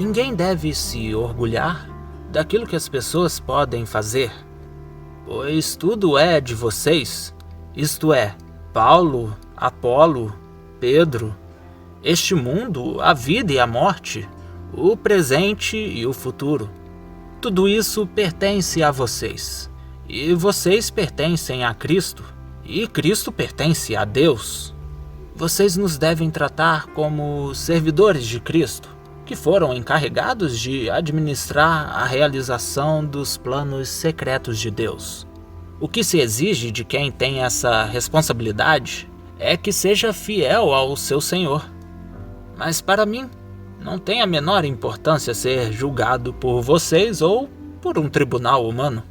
Ninguém deve se orgulhar daquilo que as pessoas podem fazer, pois tudo é de vocês, isto é, Paulo, Apolo, Pedro, este mundo, a vida e a morte, o presente e o futuro. Tudo isso pertence a vocês, e vocês pertencem a Cristo, e Cristo pertence a Deus. Vocês nos devem tratar como servidores de Cristo, que foram encarregados de administrar a realização dos planos secretos de Deus. O que se exige de quem tem essa responsabilidade é que seja fiel ao seu Senhor. Mas para mim, não tem a menor importância ser julgado por vocês ou por um tribunal humano.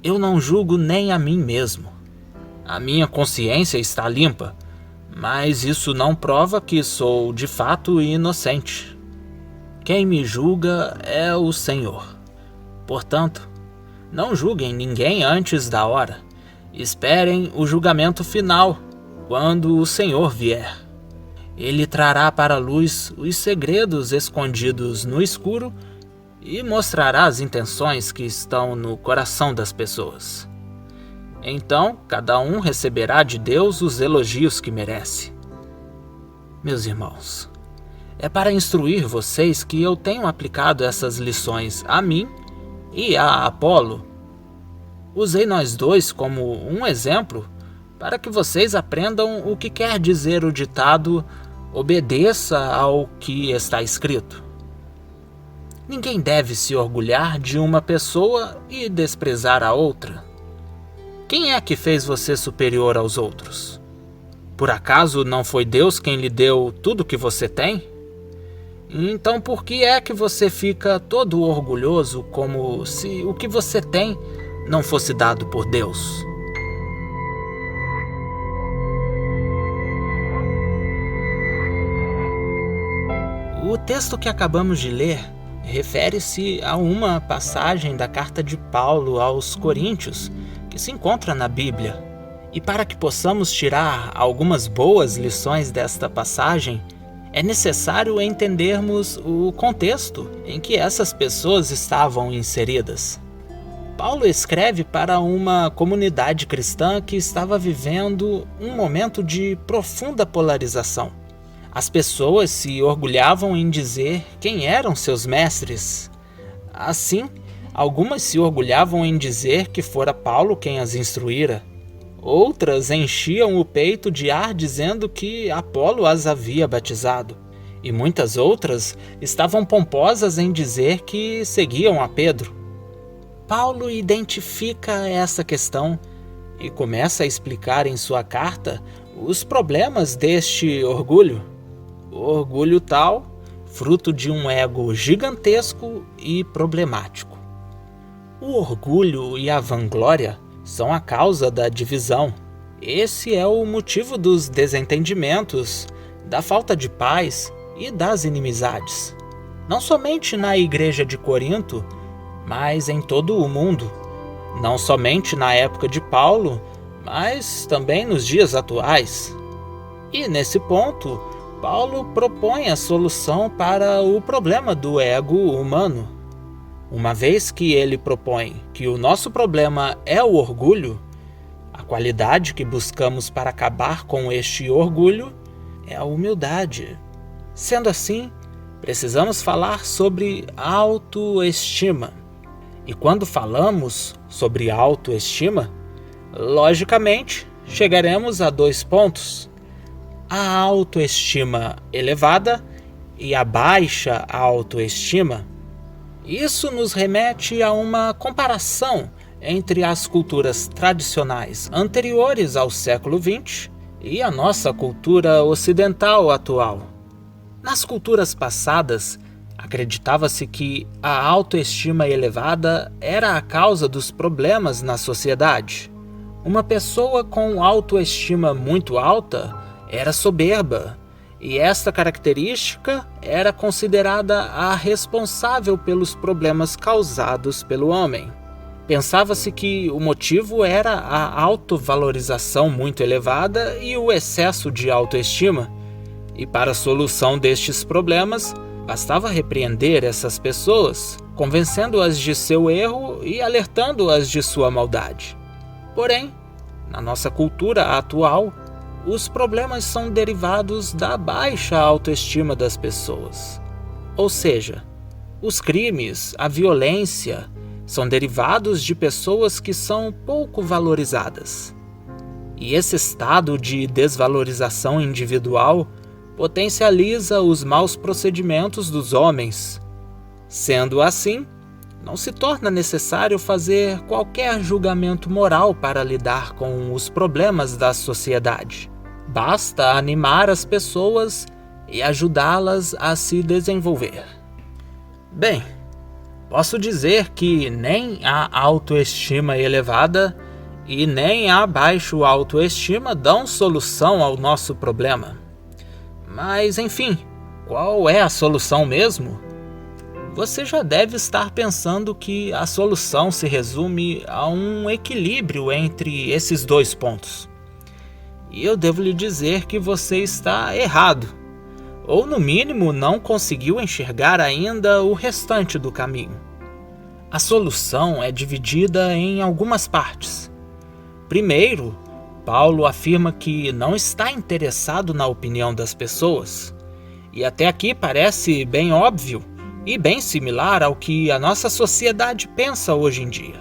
Eu não julgo nem a mim mesmo. A minha consciência está limpa, mas isso não prova que sou de fato inocente. Quem me julga é o Senhor. Portanto, não julguem ninguém antes da hora. Esperem o julgamento final, quando o Senhor vier. Ele trará para a luz os segredos escondidos no escuro e mostrará as intenções que estão no coração das pessoas. Então, cada um receberá de Deus os elogios que merece. Meus irmãos, é para instruir vocês que eu tenho aplicado essas lições a mim e a Apolo. Usei nós dois como um exemplo para que vocês aprendam o que quer dizer o ditado "obedeça ao que está escrito". Ninguém deve se orgulhar de uma pessoa e desprezar a outra. Quem é que fez você superior aos outros? Por acaso não foi Deus quem lhe deu tudo que você tem? Então por que é que você fica todo orgulhoso como se o que você tem não fosse dado por Deus? O texto que acabamos de ler refere-se a uma passagem da carta de Paulo aos Coríntios que se encontra na Bíblia. E para que possamos tirar algumas boas lições desta passagem, é necessário entendermos o contexto em que essas pessoas estavam inseridas. Paulo escreve para uma comunidade cristã que estava vivendo um momento de profunda polarização. As pessoas se orgulhavam em dizer quem eram seus mestres. Assim, algumas se orgulhavam em dizer que fora Paulo quem as instruíra. Outras enchiam o peito de ar dizendo que Apolo as havia batizado. E muitas outras estavam pomposas em dizer que seguiam a Pedro. Paulo identifica essa questão e começa a explicar em sua carta os problemas deste orgulho. O orgulho tal, fruto de um ego gigantesco e problemático. O orgulho e a vanglória são a causa da divisão. Esse é o motivo dos desentendimentos, da falta de paz e das inimizades. Não somente na igreja de Corinto, mas em todo o mundo. Não somente na época de Paulo, mas também nos dias atuais. E nesse ponto, Paulo propõe a solução para o problema do ego humano. Uma vez que ele propõe que o nosso problema é o orgulho, a qualidade que buscamos para acabar com este orgulho é a humildade. Sendo assim, precisamos falar sobre autoestima. E quando falamos sobre autoestima, logicamente, chegaremos a 2 pontos: a autoestima elevada e a baixa autoestima. Isso nos remete a uma comparação entre as culturas tradicionais anteriores ao século XX e a nossa cultura ocidental atual. Nas culturas passadas, acreditava-se que a autoestima elevada era a causa dos problemas na sociedade. Uma pessoa com autoestima muito alta era soberba, e esta característica era considerada a responsável pelos problemas causados pelo homem. Pensava-se que o motivo era a autovalorização muito elevada e o excesso de autoestima, e para a solução destes problemas, Bastava repreender essas pessoas, convencendo-as de seu erro e alertando-as de sua maldade. Porém, na nossa cultura atual, os problemas são derivados da baixa autoestima das pessoas. Ou seja, os crimes, a violência, são derivados de pessoas que são pouco valorizadas. E esse estado de desvalorização individual potencializa os maus procedimentos dos homens. Sendo assim, não se torna necessário fazer qualquer julgamento moral para lidar com os problemas da sociedade. Basta animar as pessoas e ajudá-las a se desenvolver. Bem, posso dizer que nem a autoestima elevada e nem a baixa autoestima dão solução ao nosso problema. Mas, enfim, qual é a solução mesmo? Você já deve estar pensando que a solução se resume a um equilíbrio entre esses dois pontos. E eu devo lhe dizer que você está errado, ou no mínimo não conseguiu enxergar ainda o restante do caminho. A solução é dividida em algumas partes. Primeiro, Paulo afirma que não está interessado na opinião das pessoas, e até aqui parece bem óbvio e bem similar ao que a nossa sociedade pensa hoje em dia.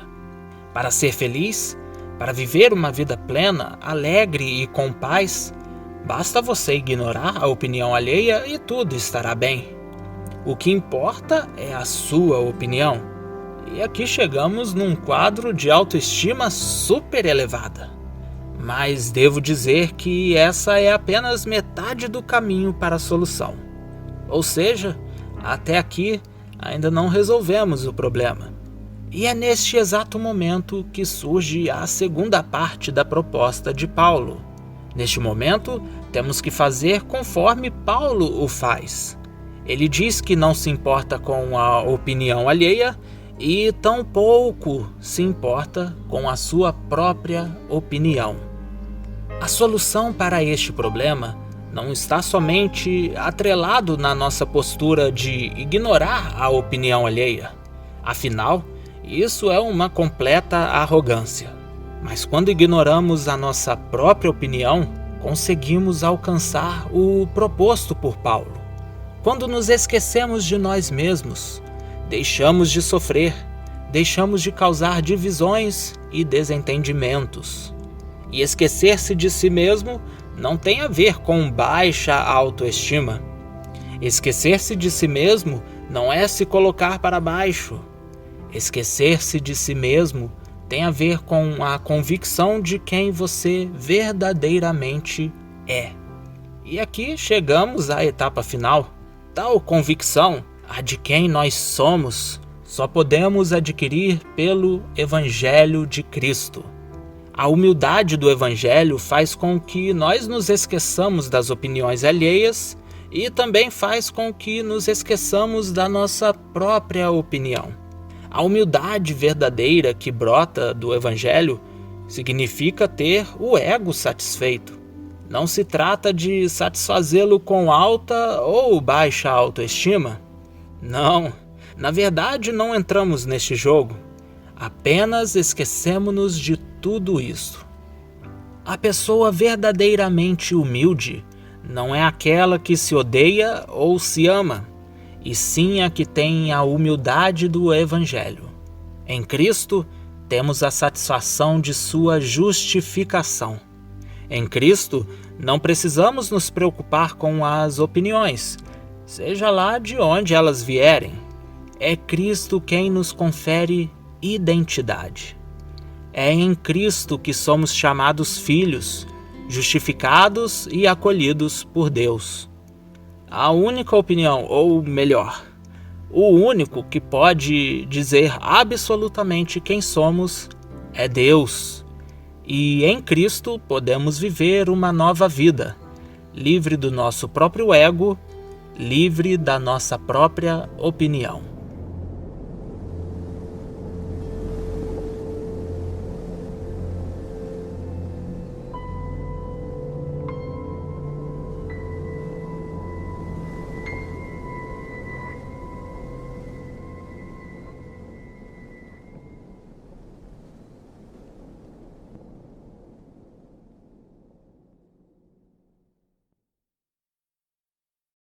Para ser feliz, para viver uma vida plena, alegre e com paz, basta você ignorar a opinião alheia e tudo estará bem. O que importa é a sua opinião. E aqui chegamos num quadro de autoestima super elevada. Mas devo dizer que essa é apenas metade do caminho para a solução. Ou seja, até aqui ainda não resolvemos o problema. E é neste exato momento que surge a segunda parte da proposta de Paulo. Neste momento, temos que fazer conforme Paulo o faz. Ele diz que não se importa com a opinião alheia e tampouco se importa com a sua própria opinião. A solução para este problema não está somente atrelado na nossa postura de ignorar a opinião alheia. Afinal, isso é uma completa arrogância. Mas quando ignoramos a nossa própria opinião, conseguimos alcançar o proposto por Paulo. Quando nos esquecemos de nós mesmos, deixamos de sofrer, deixamos de causar divisões e desentendimentos. E esquecer-se de si mesmo não tem a ver com baixa autoestima. Esquecer-se de si mesmo não é se colocar para baixo. Esquecer-se de si mesmo tem a ver com a convicção de quem você verdadeiramente é. E aqui chegamos à etapa final. Tal convicção, a de quem nós somos, só podemos adquirir pelo Evangelho de Cristo. A humildade do Evangelho faz com que nós nos esqueçamos das opiniões alheias e também faz com que nos esqueçamos da nossa própria opinião. A humildade verdadeira que brota do Evangelho significa ter o ego satisfeito. Não se trata de satisfazê-lo com alta ou baixa autoestima. Não, na verdade não entramos neste jogo. Apenas esquecemos-nos de tudo isso. A pessoa verdadeiramente humilde não é aquela que se odeia ou se ama, e sim a que tem a humildade do Evangelho. Em Cristo, temos a satisfação de sua justificação. Em Cristo, não precisamos nos preocupar com as opiniões, seja lá de onde elas vierem. É Cristo quem nos confere identidade. É em Cristo que somos chamados filhos, justificados e acolhidos por Deus. A única opinião, ou melhor, o único que pode dizer absolutamente quem somos é Deus. E em Cristo podemos viver uma nova vida, livre do nosso próprio ego, livre da nossa própria opinião.